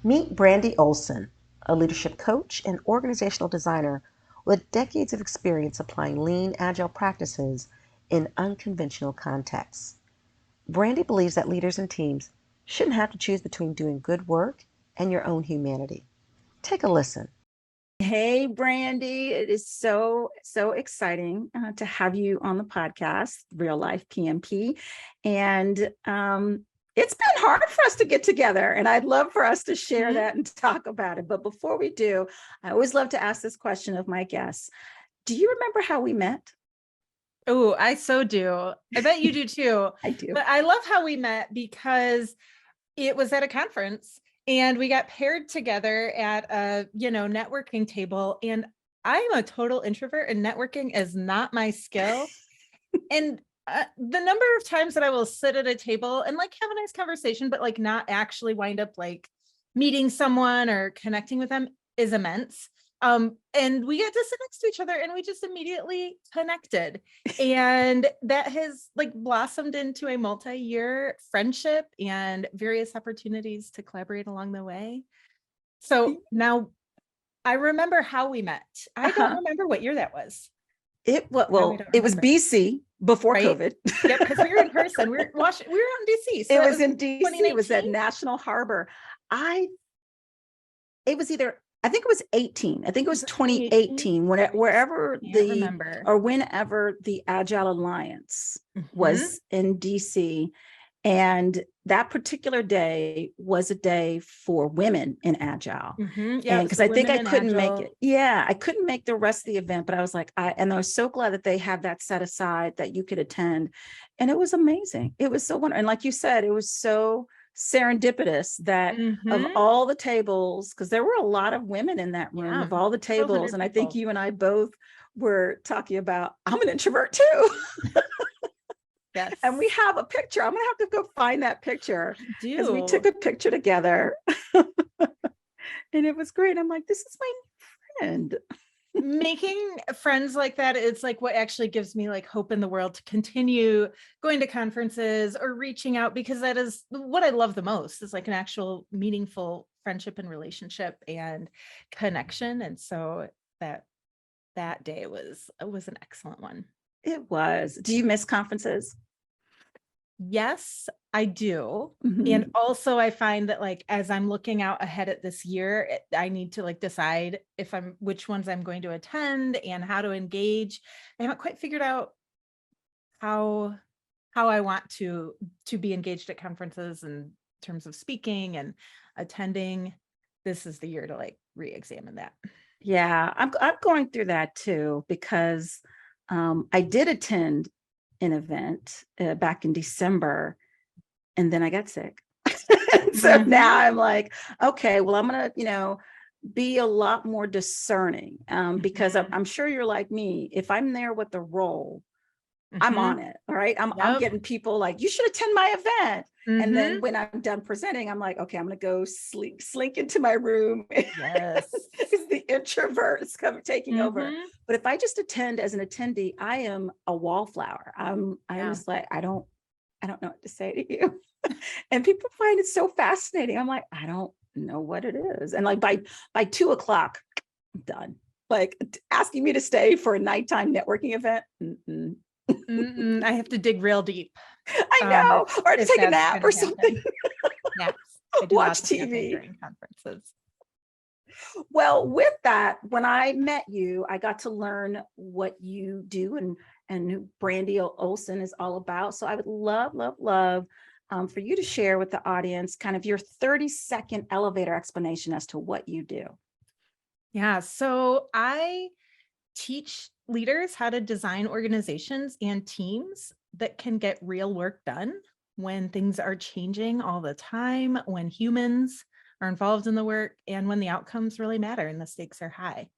Meet Brandi Olson, a leadership coach and organizational designer with decades of experience applying lean, agile practices in unconventional contexts. Brandi believes that leaders and teams shouldn't have to choose between doing good work and your own humanity. Take a listen. Hey, Brandi, it is so exciting to have you on the podcast, Real Life PMP. And it's been hard for us to get together, and I'd love for us to share that and talk about it. But before we do, I always love to ask this question of my guests. Do you remember how we met? Oh, I so do. I bet you do too. I do. But I love how we met because it was at a conference and we got paired together at a, networking table. And I'm a total introvert and networking is not my skill. And the number of times that I will sit at a table and like have a nice conversation, but like not actually wind up like meeting someone or connecting with them is immense. And we got to sit next to each other and we just immediately connected. And that has like blossomed into a multi-year friendship and various opportunities to collaborate along the way. So now I remember how we met. I don't remember what year that was. It was BC before COVID. Yep, because we were in person. We were out in DC. So it was in DC. It was at National Harbor. It was either, I think it was 18. I think it was 2018, whenever the Agile Alliance was in DC. And that particular day was a day for women in Agile. Yeah, because I think I couldn't make it. Yeah, I couldn't make the rest of the event, but I was like, I was so glad that they had that set aside that you could attend. And it was amazing. It was so wonderful. And like you said, it was so serendipitous that of all the tables, because there were a lot of women in that room, of all the tables. And I think you and I both were talking about, I'm an introvert too. Yes. And we have a picture. I'm going to have to go find that picture because we took a picture together and it was great. I'm like, this is my friend. Making friends like that, it's like what actually gives me like hope in the world to continue going to conferences or reaching out, because that is what I love the most, is like an actual meaningful friendship and relationship and connection. And so that day was an excellent one. It was. Do you miss conferences? Yes, I do. And also I find that like, as I'm looking out ahead at this year, I need to like decide which ones I'm going to attend and how to engage. I haven't quite figured out how I want to be engaged at conferences in terms of speaking and attending. This is the year to like re-examine that. Yeah, I'm going through that too, because I did attend an event back in December, and then I got sick. So now I'm like, okay, well, I'm going to, be a lot more discerning because I'm sure you're like me. If I'm there with the role, I'm on it. All right. I'm getting people like, you should attend my event. And then when I'm done presenting, I'm like, okay, I'm going to go slink into my room. Yes. Because the introvert is taking over. But if I just attend as an attendee, I am a wallflower. I'm just like, I don't know what to say to you. And people find it so fascinating. I'm like, I don't know what it is. And like by 2:00, I'm done. Like asking me to stay for a nighttime networking event. I have to dig real deep. I know, or take a nap or something. Naps. Watch TV during conferences. Well, with that, when I met you, I got to learn what you do and who Brandi Olson is all about. So I would love for you to share with the audience kind of your 30-second elevator explanation as to what you do. Yeah, so I teach leaders how to design organizations and teams that can get real work done when things are changing all the time, when humans are involved in the work, and when the outcomes really matter and the stakes are high.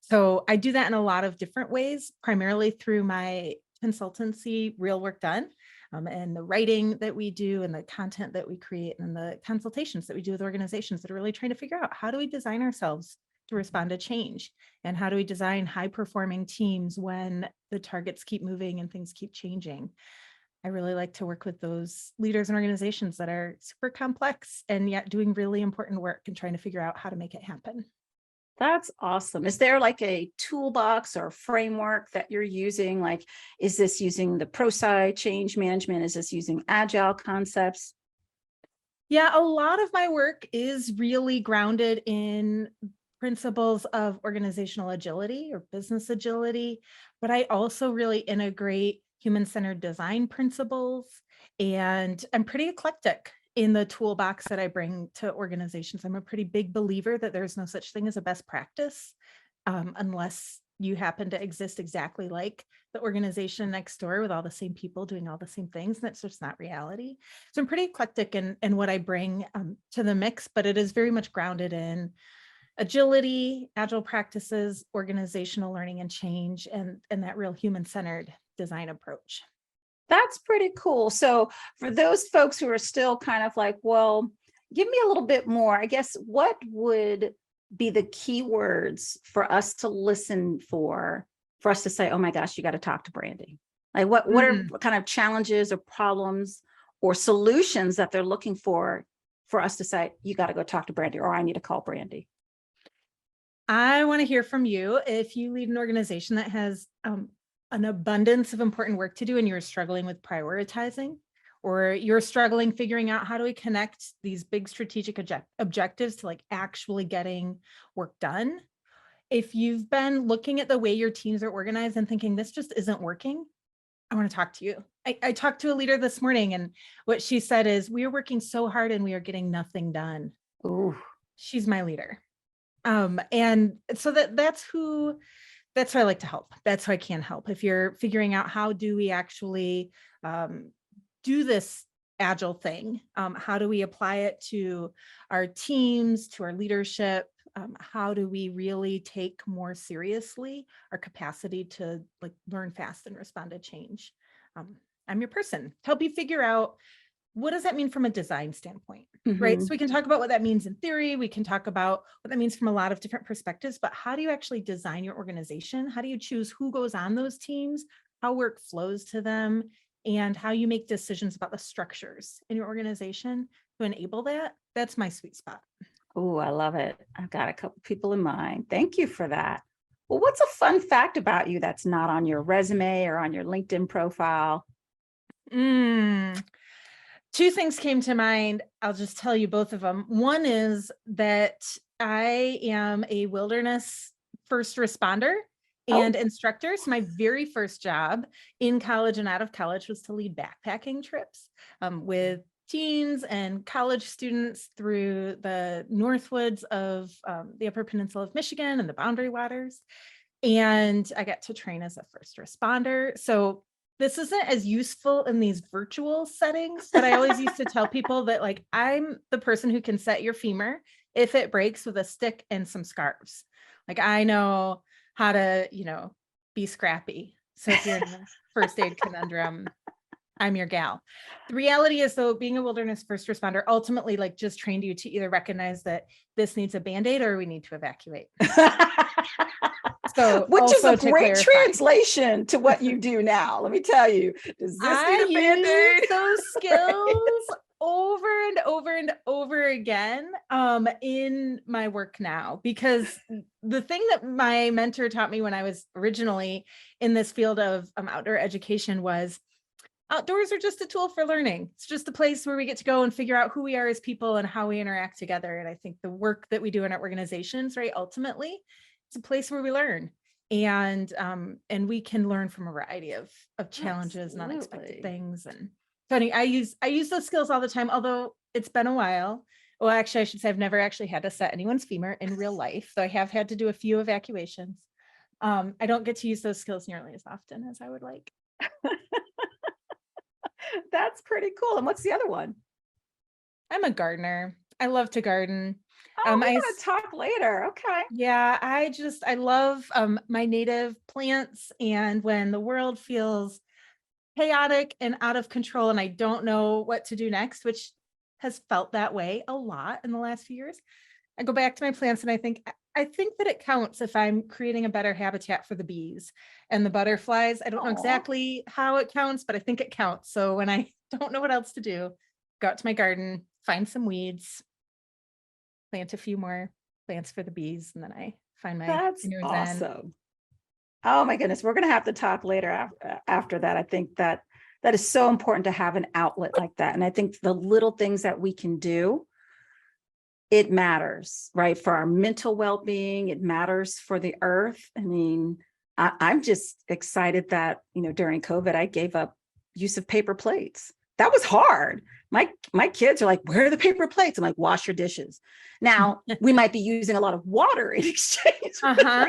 So I do that in a lot of different ways, primarily through my consultancy, Real Work Done, and the writing that we do and the content that we create and the consultations that we do with organizations that are really trying to figure out, how do we design ourselves to respond to change? And how do we design high performing teams when the targets keep moving and things keep changing? I really like to work with those leaders and organizations that are super complex and yet doing really important work and trying to figure out how to make it happen. That's awesome. Is there like a toolbox or framework that you're using? Like, is this using the ProSci change management? Is this using agile concepts? Yeah, a lot of my work is really grounded in principles of organizational agility or business agility, but I also really integrate human-centered design principles, and I'm pretty eclectic in the toolbox that I bring to organizations. I'm a pretty big believer that there's no such thing as a best practice, unless you happen to exist exactly like the organization next door with all the same people doing all the same things. And that's just not reality. So I'm pretty eclectic in what I bring to the mix, but it is very much grounded in agility, agile practices, organizational learning and change, and that real human-centered design approach. That's pretty cool. So for those folks who are still kind of like, well, give me a little bit more, I guess, what would be the key words for us to listen for us to say, oh my gosh, you got to talk to Brandi? Like what are kind of challenges or problems or solutions that they're looking for us to say, you got to go talk to Brandi, or I need to call Brandi? I want to hear from you. If you lead an organization that has an abundance of important work to do and you're struggling with prioritizing, or you're struggling figuring out how do we connect these big strategic objectives to like actually getting work done. If you've been looking at the way your teams are organized and thinking this just isn't working, I want to talk to you. I talked to a leader this morning, and what she said is, we are working so hard and we are getting nothing done. Ooh. She's my leader. And so that's who I like to help. That's how I can help. If you're figuring out how do we actually do this agile thing, how do we apply it to our teams, to our leadership? How do we really take more seriously our capacity to like learn fast and respond to change? I'm your person to help you figure out, what does that mean from a design standpoint, right? So we can talk about what that means in theory. We can talk about what that means from a lot of different perspectives, but how do you actually design your organization? How do you choose who goes on those teams, how work flows to them, and how you make decisions about the structures in your organization to enable that? That's my sweet spot. Oh, I love it. I've got a couple people in mind. Thank you for that. Well, what's a fun fact about you that's not on your resume or on your LinkedIn profile? Two things came to mind. I'll just tell you both of them. One is that I am a wilderness first responder and instructor. So my very first job in college and out of college was to lead backpacking trips with teens and college students through the Northwoods of the Upper Peninsula of Michigan and the Boundary Waters. And I got to train as a first responder. So this isn't as useful in these virtual settings, but I always used to tell people that like, I'm the person who can set your femur if it breaks with a stick and some scarves. Like I know how to, be scrappy. So if you're in a first aid conundrum, I'm your gal. The reality is though, being a wilderness first responder ultimately like just trained you to either recognize that this needs a Band-Aid or we need to evacuate. So which is a great clarify, translation to what you do now. Let me tell you, does this need a Band-Aid? Those skills over and over and over again in my work now, because the thing that my mentor taught me when I was originally in this field of outdoor education was outdoors are just a tool for learning. It's just a place where we get to go and figure out who we are as people and how we interact together. And I think the work that we do in our organizations, right, ultimately, it's a place where we learn. And we can learn from a variety of challenges and unexpected things. And so I use those skills all the time, although it's been a while. Well, actually, I should say I've never actually had to set anyone's femur in real life. So I have had to do a few evacuations. I don't get to use those skills nearly as often as I would like. That's pretty cool. And what's the other one? I'm a gardener. I love to garden. We're going to talk later. Okay. Yeah, I love my native plants. And when the world feels chaotic and out of control and I don't know what to do next, which has felt that way a lot in the last few years, I go back to my plants and I think I think that it counts if I'm creating a better habitat for the bees and the butterflies. I don't know Aw. exactly how it counts, but I think it counts. So when I don't know what else to do, go out to my garden, find some weeds, plant a few more plants for the bees, and then I find my That's inner zen. awesome. Oh my goodness, we're going to have to talk later after that. I think that that is so important to have an outlet like that. And I think the little things that we can do, it matters, right? For our mental well-being, it matters for the earth. I mean, I'm just excited that, during COVID, I gave up use of paper plates. That was hard. My kids are like, where are the paper plates? I'm like, wash your dishes. Now, we might be using a lot of water in exchange. Uh-huh.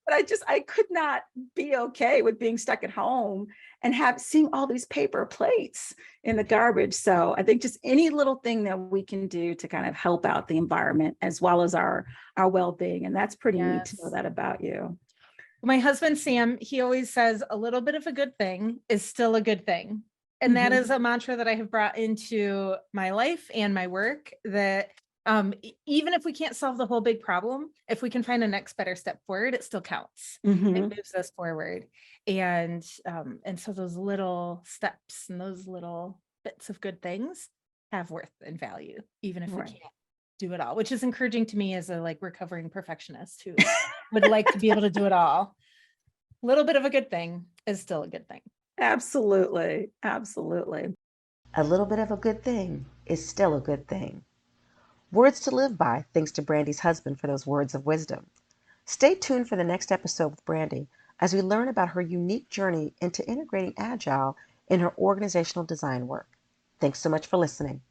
But I could not be okay with being stuck at home and seeing all these paper plates in the garbage. So I think just any little thing that we can do to kind of help out the environment as well as our well-being. And that's pretty neat to know Yes. that about you. My husband, Sam, he always says a little bit of a good thing is still a good thing. And that is a mantra that I have brought into my life and my work, that even if we can't solve the whole big problem, if we can find a next better step forward, it still counts. It moves us forward. And so those little steps and those little bits of good things have worth and value, even if we can't do it all, which is encouraging to me as a recovering perfectionist who would like to be able to do it all. A little bit of a good thing is still a good thing. Absolutely. Absolutely. A little bit of a good thing is still a good thing. Words to live by, thanks to Brandi's husband for those words of wisdom. Stay tuned for the next episode with Brandi as we learn about her unique journey into integrating Agile in her organizational design work. Thanks so much for listening.